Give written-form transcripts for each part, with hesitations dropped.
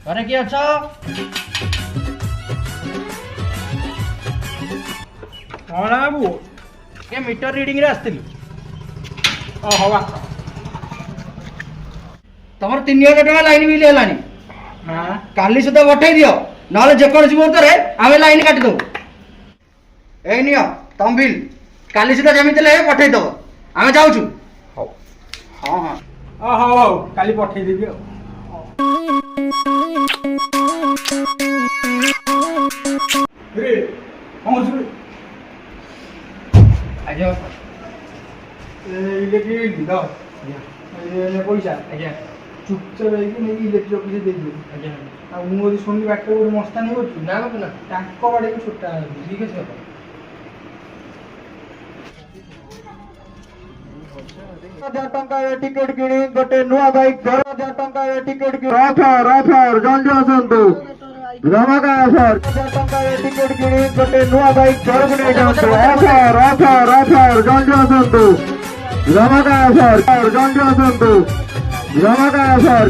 ଘରେ କିଏ ଅଛ? କଣ ବାବୁ? ଏ ମିଟର ରିଡିଂ ରେ ଆସିଥିଲି। ହଉ ଆସ। ତମର 3000 ଟଙ୍କା ଲାଇନ ବିଲ୍ ହେଲାଣି। ହଁ କାଲି ସୁଦ୍ଧା ପଠେଇ ଦିଅ, ନହେଲେ ଯେକୌଣସି ମୁହୂର୍ତ୍ତରେ ଆମେ ଲାଇନ କାଟିଦବୁ। ଏଇ ନିଅ ତମ ବିଲ୍, କାଲି ସୁଦ୍ଧା ଯେମିତି ହେଲେ ପଠେଇ ଦବ। ଆମେ ଯାଉଛୁ। ହଉ। ହଁ ହଁ। ହଉ ହଉ କାଲି ପଠେଇଦେବି ଆଉ। ରେ କଣ କରୁଛୁ? ଆଜ୍ଞା ଇଲେକ୍ଟ୍ରିକ ତ ପଇସା ଆଜ୍ଞା ଚୁପଚାପ ହେଇକି ନେଇକି ଇଲେକ୍ଟ୍ରିକ ଅଫିସ ଦେଇଦିଅ। ଆଜ୍ଞା। ଆଉ ମୁଁ ଯଦି ଶୁଣିଲି ବାଟରେ ଗୋଟେ ମସ୍ତାନି କରୁଛୁ ନା ବାପୁ ନା, ତାଙ୍କ ବାଡିକୁ ଛୋଟା ଠିକ ଅଛି ବାପା। 1000 ଟଙ୍କାରେ ଟିକେଟ କିଣି ଗୋଟେ ନୂଆ ବାଇକ୍ 10,000 ଟଙ୍କାରେ ଟିକେଟ କିଣି ଅଫର ଜଲ୍ଦି ଆସନ୍ତୁ। ଧମାକା ଅଫର 1000 ଟଙ୍କାରେ ଟିକେଟ କିଣି ଗୋଟେ ନୂଆ ବାଇକ୍ ଘରକୁ ନେଇଯାଆନ୍ତୁ। ଅଫର ଜଲ୍ଦି ଆସନ୍ତୁ। ଧମାକା ଅଫର ଜଲ୍ଦି ଆସନ୍ତୁ। ଧମାକା ଅଫର।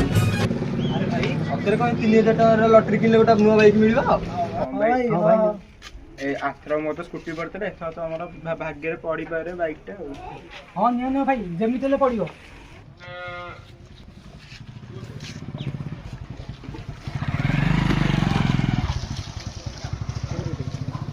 ଆରେ ଭାଇ ସତରେ କଣ 3000 ଟଙ୍କାର ଲଟେରୀ କିଣିଲେ ଗୋଟେ ନୂଆ ବାଇକ୍ ମିଳିବ? ଆଥର ମୋର ତ ସ୍କୁଟି ପଡ଼ିଥିଲା, ଏଥର ତ ଆମର ଭାଗ୍ୟରେ ପଡ଼ିପାରେ ବାଇକଟା ଆଉ। ହଁ ନିଅ ନିଅ ଭାଇ, ଯେମିତି ହେଲେ ପଡ଼ିବ।